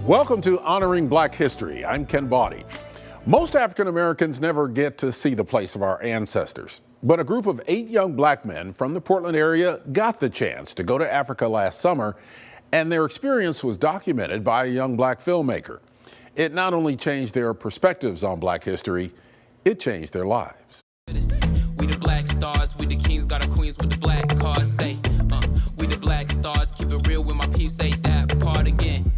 Welcome to Honoring Black History. I'm Ken Bawdy. Most African Americans never get to see the place of our ancestors, but a group of 8 young black men from the Portland area got the chance to go to Africa last summer, and their experience was documented by a young black filmmaker. It not only changed their perspectives on black history, it changed their lives. We the black stars, we the kings, got our queens with the black cars. Say, we the black stars, keep it real when my peeps say that part again.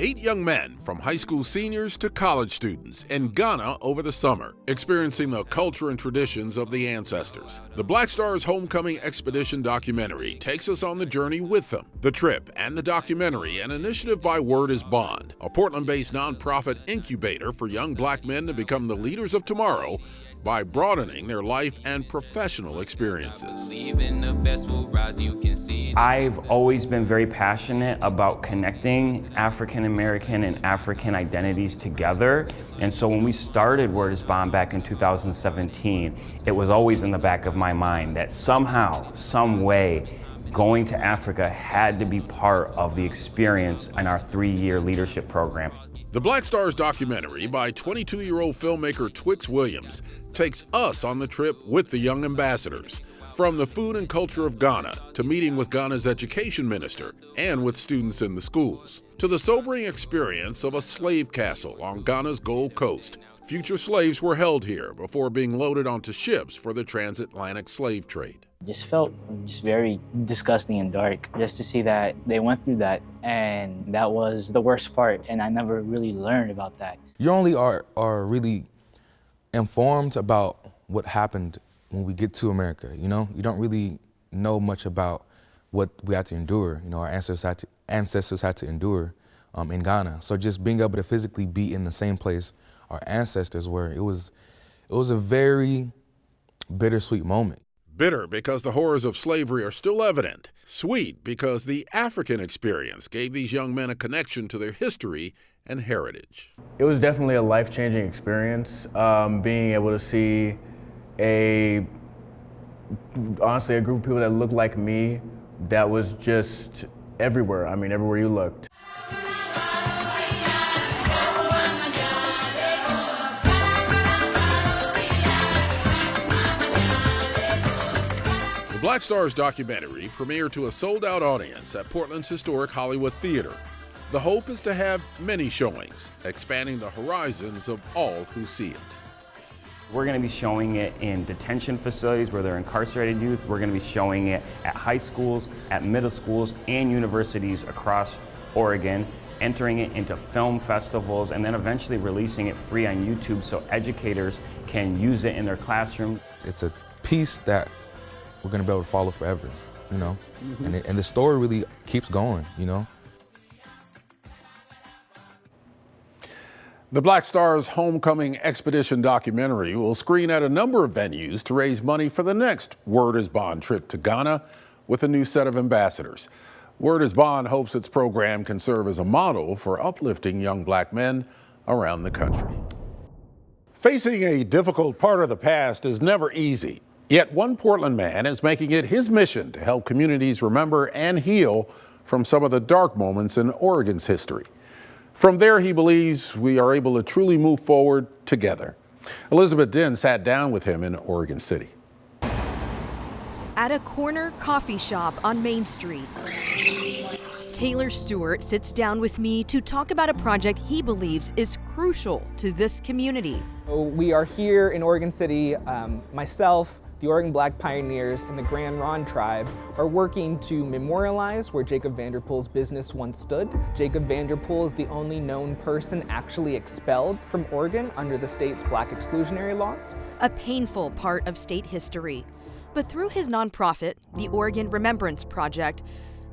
Eight young men, from high school seniors to college students, in Ghana over the summer, experiencing the culture and traditions of the ancestors. The Black Stars Homecoming Expedition documentary takes us on the journey with them. The trip and the documentary, an initiative by Word is Bond, a Portland-based nonprofit incubator for young black men to become the leaders of tomorrow by broadening their life and professional experiences. I've always been very passionate about connecting African American and African identities together. And so when we started Word is Bond back in 2017, it was always in the back of my mind that somehow, some way, going to Africa had to be part of the experience in our 3-year leadership program. The Black Stars documentary by 22-year-old filmmaker Twix Williams takes us on the trip with the young ambassadors, from the food and culture of Ghana to meeting with Ghana's education minister and with students in the schools, to the sobering experience of a slave castle on Ghana's Gold Coast. Future slaves were held here before being loaded onto ships for the transatlantic slave trade. Just felt very disgusting and dark just to see that they went through that, and that was the worst part, and I never really learned about that. You only are really informed about what happened when we get to America, you know? You don't really know much about what we had to endure, you know, our ancestors had to endure in Ghana. So just being able to physically be in the same place our ancestors were, it was a very bittersweet moment. Bitter because the horrors of slavery are still evident. Sweet because the African experience gave these young men a connection to their history and heritage. It was definitely a life-changing experience, being able to see honestly a group of people that looked like me that was just everywhere. I mean, everywhere you looked. The Black Stars documentary premiered to a sold-out audience at Portland's historic Hollywood Theater. The hope is to have many showings, expanding the horizons of all who see it. We're going to be showing it in detention facilities where they're incarcerated youth. We're going to be showing it at high schools, at middle schools, and universities across Oregon, entering it into film festivals, and then eventually releasing it free on YouTube so educators can use it in their classroom. It's a piece that we're gonna be able to follow forever, you know? And the story really keeps going, you know? The Black Stars Homecoming Expedition documentary will screen at a number of venues to raise money for the next Word is Bond trip to Ghana with a new set of ambassadors. Word is Bond hopes its program can serve as a model for uplifting young black men around the country. Facing a difficult part of the past is never easy. Yet one Portland man is making it his mission to help communities remember and heal from some of the dark moments in Oregon's history. From there, he believes we are able to truly move forward together. Elizabeth Dinh sat down with him in Oregon City. At a corner coffee shop on Main Street, Taylor Stewart sits down with me to talk about a project he believes is crucial to this community. We are here in Oregon City, myself, the Oregon Black Pioneers, and the Grand Ronde Tribe are working to memorialize where Jacob Vanderpool's business once stood. Jacob Vanderpool is the only known person actually expelled from Oregon under the state's black exclusionary laws. A painful part of state history. But through his nonprofit, the Oregon Remembrance Project,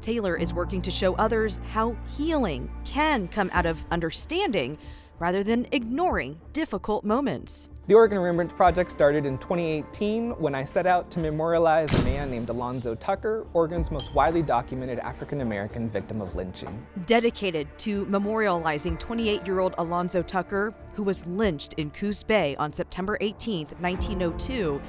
Taylor is working to show others how healing can come out of understanding rather than ignoring difficult moments. The Oregon Remembrance Project started in 2018 when I set out to memorialize a man named Alonzo Tucker, Oregon's most widely documented African-American victim of lynching. Dedicated to memorializing 28-year-old Alonzo Tucker, who was lynched in Coos Bay on September 18, 1902,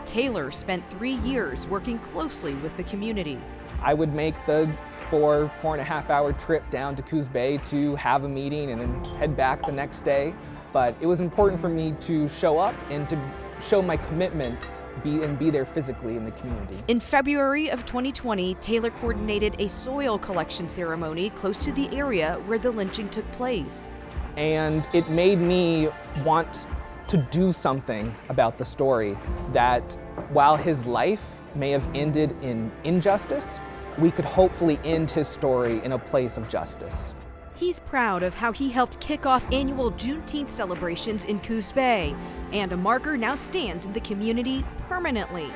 Taylor spent 3 years working closely with the community. I would make the 4.5 hour trip down to Coos Bay to have a meeting and then head back the next day. But it was important for me to show up and to show my commitment and be there physically in the community. In February of 2020, Taylor coordinated a soil collection ceremony close to the area where the lynching took place. And it made me want to do something about the story, that while his life may have ended in injustice, we could hopefully end his story in a place of justice. He's proud of how he helped kick off annual Juneteenth celebrations in Coos Bay, and a marker now stands in the community permanently.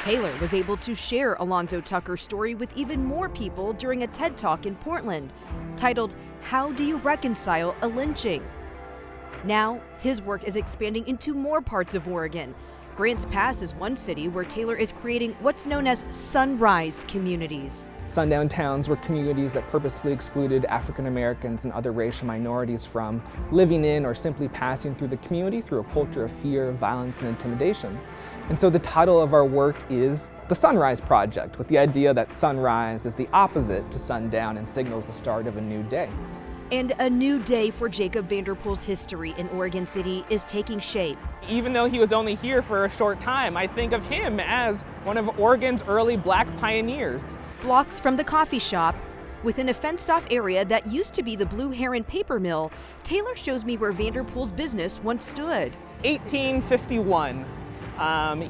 Taylor was able to share Alonzo Tucker's story with even more people during a TED Talk in Portland, titled, "How Do You Reconcile a Lynching?" Now, his work is expanding into more parts of Oregon. Grants Pass is one city where Taylor is creating what's known as sunrise communities. Sundown towns were communities that purposefully excluded African Americans and other racial minorities from living in or simply passing through the community through a culture of fear, violence, and intimidation. And so the title of our work is The Sunrise Project, with the idea that sunrise is the opposite to sundown and signals the start of a new day. And a new day for Jacob Vanderpool's history in Oregon City is taking shape. Even though he was only here for a short time, I think of him as one of Oregon's early Black pioneers. Blocks from the coffee shop, within a fenced-off area that used to be the Blue Heron paper mill, Taylor shows me where Vanderpool's business once stood. 1851.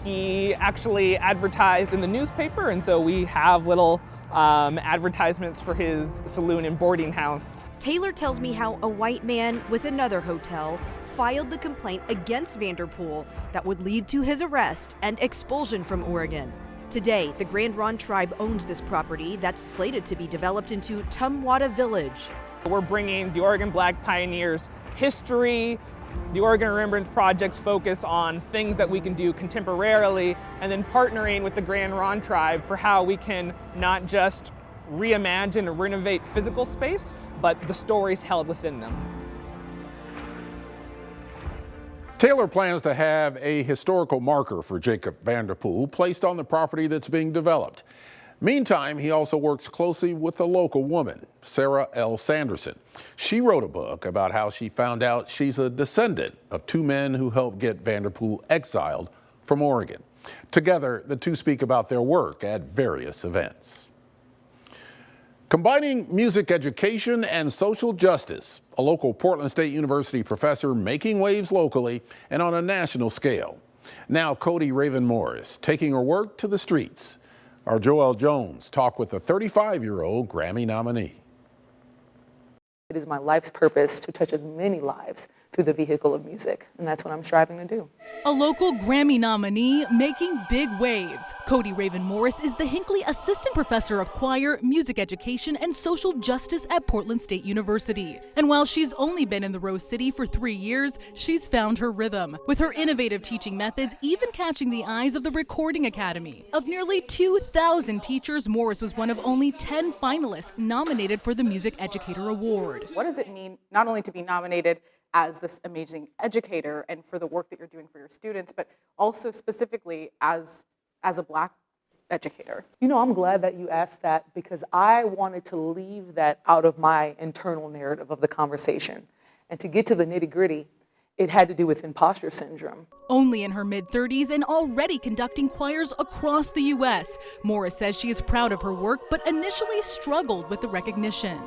He actually advertised in the newspaper, and so we have little advertisements for his saloon and boarding house. Taylor tells me how a white man with another hotel filed the complaint against Vanderpool that would lead to his arrest and expulsion from Oregon. Today, the Grand Ronde tribe owns this property that's slated to be developed into Tumwata Village. We're bringing the Oregon Black pioneers' history, the Oregon Remembrance Project's focus on things that we can do contemporarily, and then partnering with the Grand Ronde tribe for how we can not just reimagine and renovate physical space, but the stories held within them. Taylor plans to have a historical marker for Jacob Vanderpool placed on the property that's being developed. Meantime, he also works closely with a local woman, Sarah L. Sanderson. She wrote a book about how she found out she's a descendant of two men who helped get Vanderpool exiled from Oregon. Together, the two speak about their work at various events. Combining music education and social justice, a local Portland State University professor making waves locally and on a national scale. Now Cody Raven Morris taking her work to the streets. Our Joelle Jones talked with the 35-year-old Grammy nominee. It is my life's purpose to touch as many lives through the vehicle of music, and that's what I'm striving to do. A local Grammy nominee making big waves. Cody Raven Morris is the Hinckley Assistant Professor of Choir, Music Education, and Social Justice at Portland State University. And while she's only been in the Rose City for 3 years, she's found her rhythm, with her innovative teaching methods even catching the eyes of the Recording Academy. Of nearly 2,000 teachers, Morris was one of only 10 finalists nominated for the Music Educator Award. What does it mean not only to be nominated as this amazing educator and for the work that you're doing for your students, but also specifically as a Black educator? You know, I'm glad that you asked that because I wanted to leave that out of my internal narrative of the conversation. And to get to the nitty-gritty, it had to do with imposter syndrome. Only in her mid-30s and already conducting choirs across the U.S., Morris says she is proud of her work, but initially struggled with the recognition.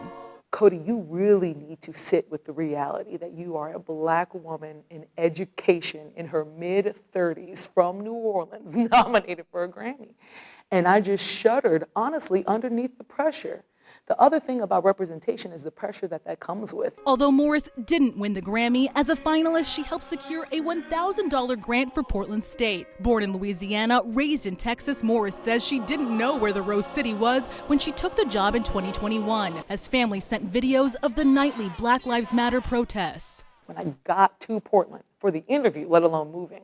Cody, you really need to sit with the reality that you are a Black woman in education in her mid-30s from New Orleans, nominated for a Grammy. And I just shuddered, honestly, underneath the pressure. The other thing about representation is the pressure that comes with. Although Morris didn't win the Grammy, as a finalist, she helped secure a $1,000 grant for Portland State. Born in Louisiana, raised in Texas, Morris says she didn't know where the Rose City was when she took the job in 2021, as families sent videos of the nightly Black Lives Matter protests. When I got to Portland for the interview, let alone moving,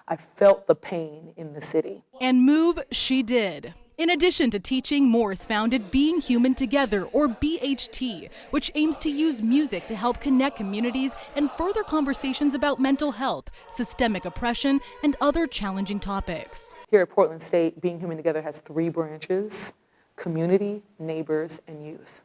I felt the pain in the city. And move she did. In addition to teaching, Morris founded Being Human Together, or BHT, which aims to use music to help connect communities and further conversations about mental health, systemic oppression, and other challenging topics. Here at Portland State, Being Human Together has 3 branches: community, neighbors, and youth.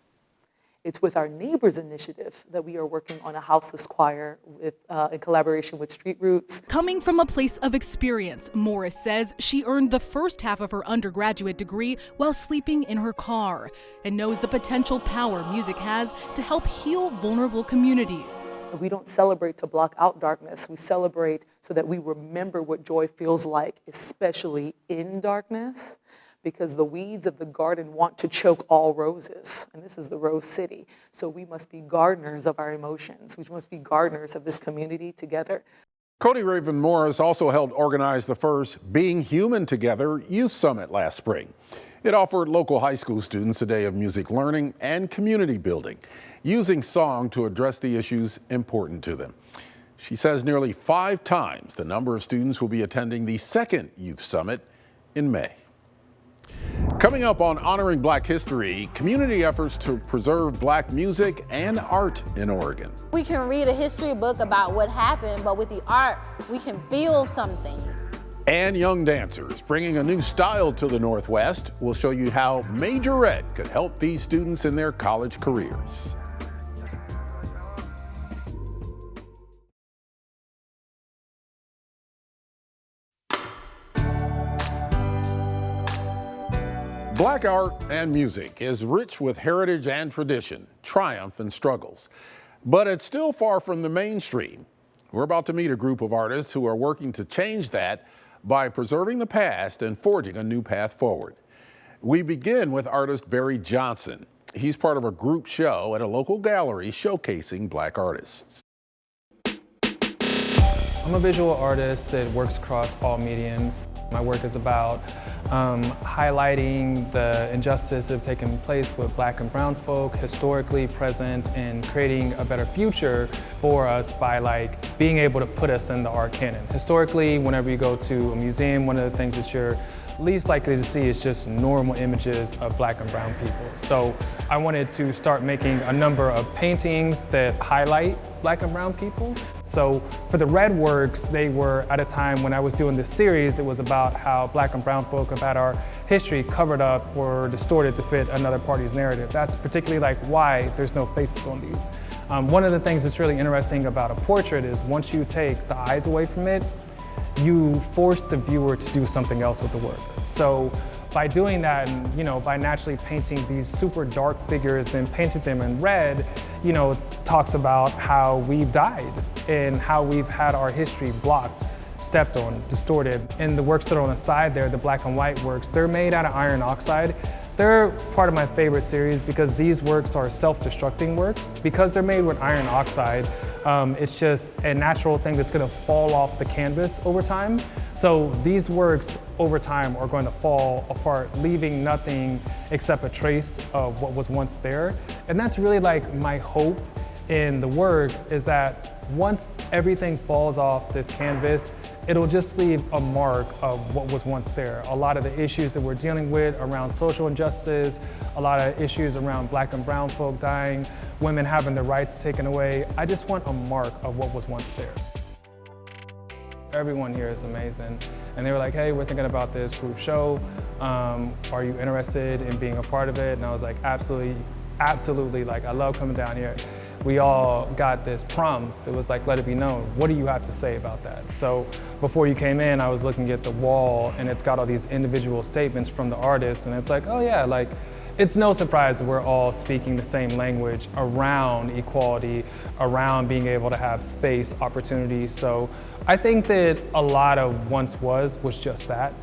It's with our Neighbors initiative that we are working on a houseless choir in collaboration with Street Roots. Coming from a place of experience, Morris says she earned the first half of her undergraduate degree while sleeping in her car, and knows the potential power music has to help heal vulnerable communities. We don't celebrate to block out darkness. We celebrate so that we remember what joy feels like, especially in darkness, because the weeds of the garden want to choke all roses, and this is the Rose City. So we must be gardeners of our emotions. We must be gardeners of this community together. Cody Raven Morris also helped organize the first Being Human Together Youth Summit last spring. It offered local high school students a day of music learning and community building, using song to address the issues important to them. She says nearly 5 times the number of students will be attending the second Youth Summit in May. Coming up on Honoring Black History, community efforts to preserve Black music and art in Oregon. We can read a history book about what happened, but with the art, we can feel something. And young dancers bringing a new style to the Northwest. We'll show you how Majorette could help these students in their college careers. Black art and music is rich with heritage and tradition, triumph and struggles. But it's still far from the mainstream. We're about to meet a group of artists who are working to change that by preserving the past and forging a new path forward. We begin with artist Barry Johnson. He's part of a group show at a local gallery showcasing Black artists. I'm a visual artist that works across all mediums. My work is about highlighting the injustice that's taken place with Black and brown folk, historically present, and creating a better future for us by being able to put us in the art canon. Historically, whenever you go to a museum, one of the things that you're least likely to see is just normal images of Black and brown people. So I wanted to start making a number of paintings that highlight Black and brown people. So for the red works, they were at a time when I was doing this series, it was about how Black and brown folk have had our history covered up or distorted to fit another party's narrative. That's particularly why there's no faces on these. One of the things that's really interesting about a portrait is once you take the eyes away from it, you force the viewer to do something else with the work. So by doing that, and by naturally painting these super dark figures and painting them in red, talks about how we've died and how we've had our history blocked, stepped on, distorted. And the works that are on the side there, the black and white works, they're made out of iron oxide. They're part of my favorite series because these works are self-destructing works. Because they're made with iron oxide, it's just a natural thing that's gonna fall off the canvas over time. So these works over time are going to fall apart, leaving nothing except a trace of what was once there. And that's really my hope in the work, is that once everything falls off this canvas, it'll just leave a mark of what was once there. A lot of the issues that we're dealing with around social injustices, a lot of issues around Black and brown folk dying, women having their rights taken away. I just want a mark of what was once there. Everyone here is amazing. And they were like, hey, we're thinking about this group show. Are you interested in being a part of it? And I was like, absolutely, absolutely. I love coming down here. We all got this prompt that was let it be known. What do you have to say about that? So before you came in, I was looking at the wall and it's got all these individual statements from the artists, and it's oh yeah, it's no surprise that we're all speaking the same language around equality, around being able to have space, opportunity. So I think that a lot of once was just that.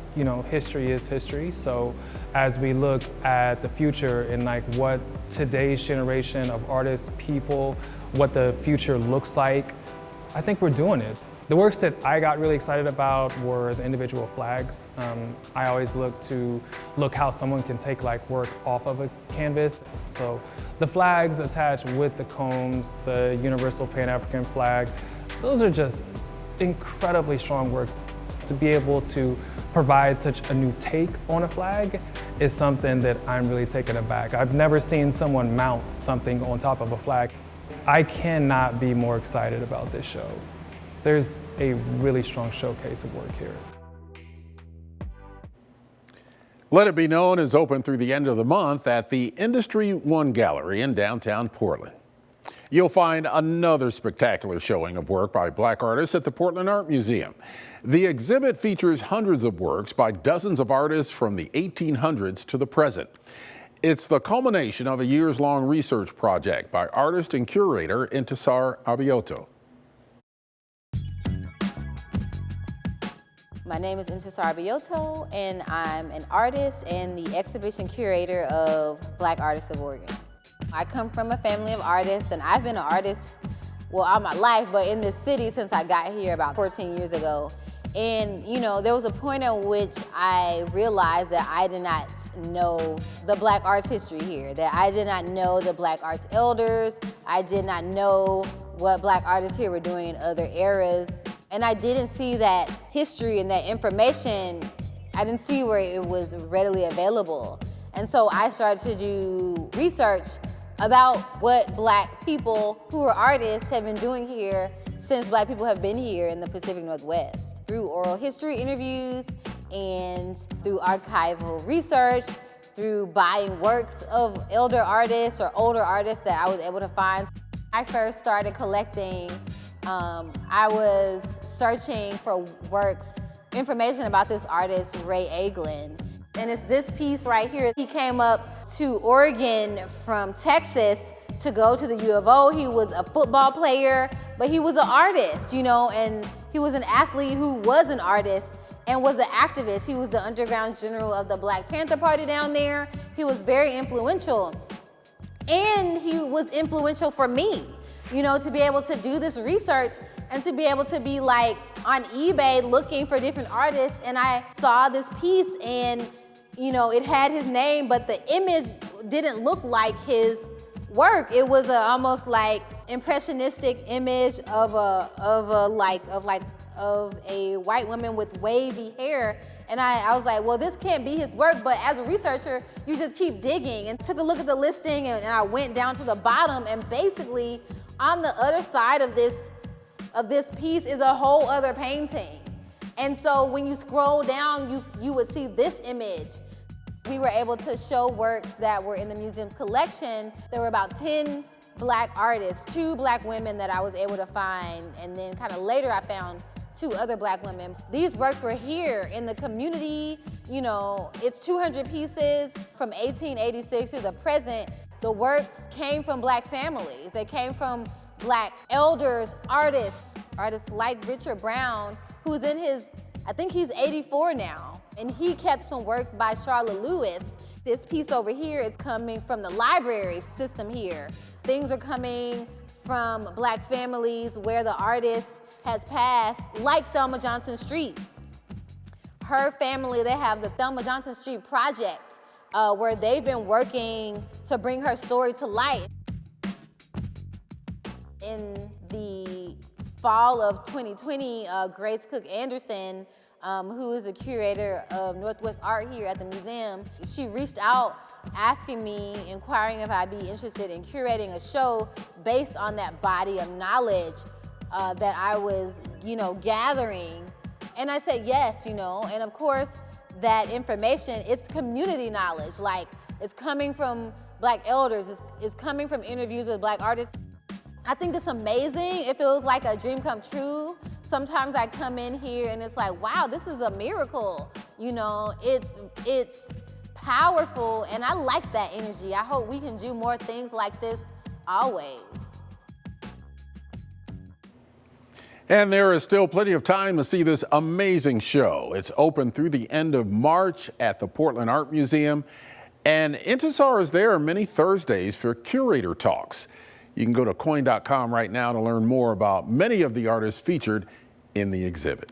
History is history. So as we look at the future and what today's generation of artists, people, what the future looks like, I think we're doing it. The works that I got really excited about were the individual flags. I always look how someone can take like work off of a canvas. So the flags attached with the combs, the universal Pan-African flag, those are just incredibly strong works. To be able to provide such a new take on a flag is something that I'm really taken aback. I've never seen someone mount something on top of a flag. I cannot be more excited about this show. There's a really strong showcase of work here. Let It Be Known is open through the end of the month at the Industry One Gallery in downtown Portland. You'll find another spectacular showing of work by Black artists at the Portland Art Museum. The exhibit features hundreds of works by dozens of artists from the 1800s to the present. It's the culmination of a years-long research project by artist and curator Intisar Abioto. My name is Intisar Abioto, and I'm an artist and the exhibition curator of Black Artists of Oregon. I come from a family of artists, and I've been an artist, well, all my life, but in this city since I got here about 14 years ago. And, you know, there was a point at which I realized that I did not know the Black arts history here, that I did not know the Black arts elders, I did not know what Black artists here were doing in other eras. And I didn't see that history and that information, I didn't see where it was readily available. And so I started to do research about what Black people who are artists have been doing here since Black people have been here in the Pacific Northwest. Through oral history interviews and through archival research, through buying works of elder artists or older artists that I was able to find. I first started collecting, I was searching for works, information about this artist, Ray Eglin. And it's this piece right here. He came up to Oregon from Texas to go to the U of O. He was a football player, but he was an artist, you know, and he was an athlete who was an artist and was an activist. He was the underground general of the Black Panther Party down there. He was very influential. And he was influential for me, you know, to be able to do this research and to be able to be like on eBay looking for different artists. And I saw this piece and, you know, it had his name, but the image didn't look like his work. It was almost like impressionistic image of a white woman with wavy hair. And I was like, well, this can't be his work, but as a researcher, you just keep digging, and took a look at the listing, and I went down to the bottom, and basically on the other side of this piece is a whole other painting. And so when you scroll down, you would see this image. We were able to show works that were in the museum's collection. There were about 10 Black artists, 2 Black women that I was able to find, and then kind of later I found 2 other Black women. These works were here in the community. You know, it's 200 pieces from 1886 to the present. The works came from Black families. They came from Black elders, artists like Richard Brown, who's in his, I think he's 84 now. And he kept some works by Charlotte Lewis. This piece over here is coming from the library system here. Things are coming from Black families where the artist has passed, like Thelma Johnson Street. Her family, they have the Thelma Johnson Street Project, where they've been working to bring her story to light. In the fall of 2020, Grace Cook Anderson, who is a curator of Northwest Art here at the museum, she reached out asking me, inquiring if I'd be interested in curating a show based on that body of knowledge that I was, you know, gathering. And I said yes, you know, and of course that information, it's community knowledge, like it's coming from Black elders, it's coming from interviews with Black artists. I think it's amazing. It feels like a dream come true. Sometimes I come in here and it's like, wow, this is a miracle. You know, it's powerful, and I like that energy. I hope we can do more things like this always. And there is still plenty of time to see this amazing show. It's open through the end of March at the Portland Art Museum. And Intisar is there many Thursdays for curator talks. You can go to KOIN.com right now to learn more about many of the artists featured in the exhibit.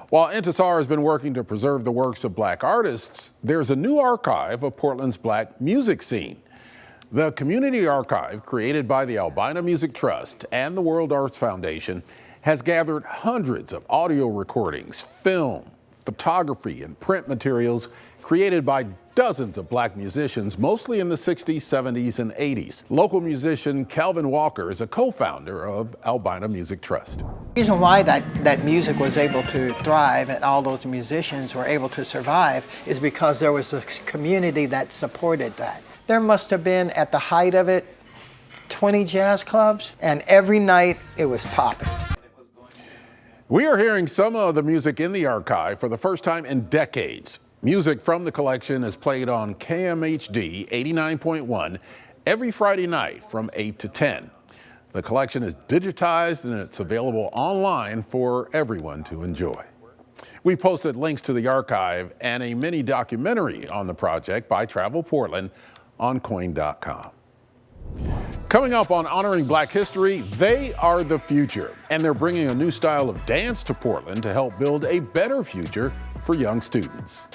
While Intisar has been working to preserve the works of black artists, there's a new archive of Portland's black music scene. The community archive, created by the Albina Music Trust and the World Arts Foundation, has gathered hundreds of audio recordings, film, photography, and print materials created by dozens of black musicians, mostly in the 60s, 70s, and 80s. Local musician Calvin Walker is a co-founder of Albina Music Trust. The reason why that music was able to thrive and all those musicians were able to survive is because there was a community that supported that. There must have been, at the height of it, 20 jazz clubs, and every night it was popping. We are hearing some of the music in the archive for the first time in decades. Music from the collection is played on KMHD 89.1 every Friday night from 8 to 10. The collection is digitized and it's available online for everyone to enjoy. We posted links to the archive and a mini documentary on the project by Travel Portland on KOIN.com. Coming up on Honoring Black History, they are the future, and they're bringing a new style of dance to Portland to help build a better future for young students.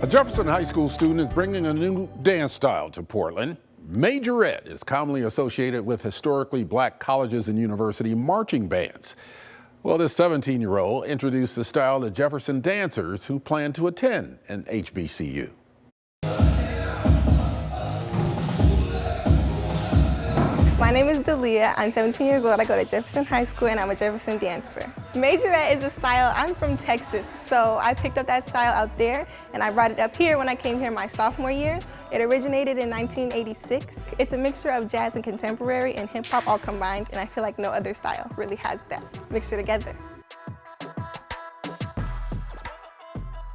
A Jefferson High School student is bringing a new dance style to Portland. Majorette is commonly associated with historically black colleges and university marching bands. Well, this 17-year-old introduced the style to Jefferson dancers who plan to attend an HBCU. My name is Dalia. I'm 17 years old. I go to Jefferson High School and I'm a Jefferson dancer. Majorette is a style. I'm from Texas, so I picked up that style out there and I brought it up here when I came here my sophomore year. It originated in 1986. It's a mixture of jazz and contemporary and hip hop all combined, and I feel like no other style really has that mixture together.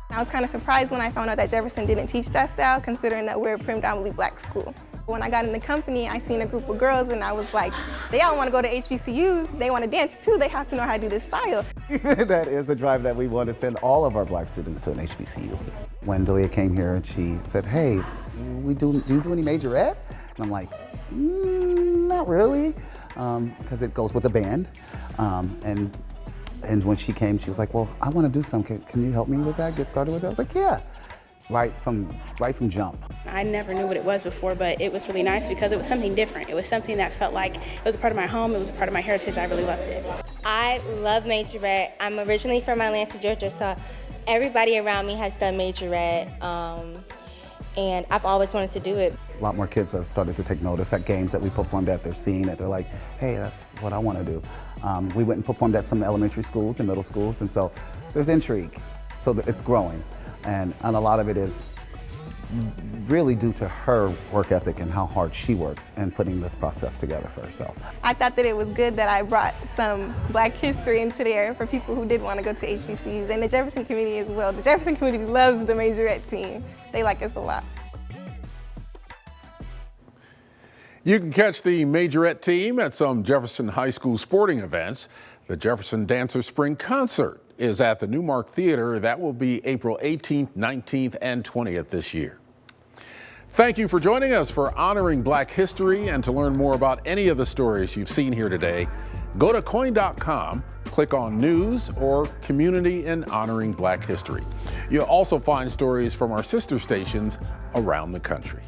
I was kind of surprised when I found out that Jefferson didn't teach that style, considering that we're a predominantly black school. When I got in the company, I seen a group of girls and I was like, they all want to go to HBCUs, they want to dance too, they have to know how to do this style. That is the drive that we want to send all of our black students to an HBCU. When Dalia came here and she said, hey, do you do any Majorette? And I'm like, not really, because it goes with the band. And when she came, she was like, well, I want to do something. Can you help me with that, get started with that? I was like, yeah. Right from jump. I never knew what it was before, but it was really nice because it was something different. It was something that felt like it was a part of my home, it was a part of my heritage. I really loved it. I love Majorette. I'm originally from Atlanta, Georgia, so everybody around me has done Majorette, and I've always wanted to do it. A lot more kids have started to take notice at games that we performed at. They're seeing it. They're like, hey, that's what I want to do. We went and performed at some elementary schools and middle schools, and so there's intrigue. So it's growing. And a lot of it is really due to her work ethic and how hard she works in putting this process together for herself. I thought that it was good that I brought some black history into there for people who did want to go to HBCUs and the Jefferson community as well. The Jefferson community loves the Majorette team. They like us a lot. You can catch the Majorette team at some Jefferson High School sporting events. The Jefferson Dancer Spring Concert is at the Newmark Theater. That will be April 18th, 19th, and 20th this year. Thank you for joining us for Honoring Black History, and to learn more about any of the stories you've seen here today, go to KOIN.com, click on News or Community in Honoring Black History. You'll also find stories from our sister stations around the country.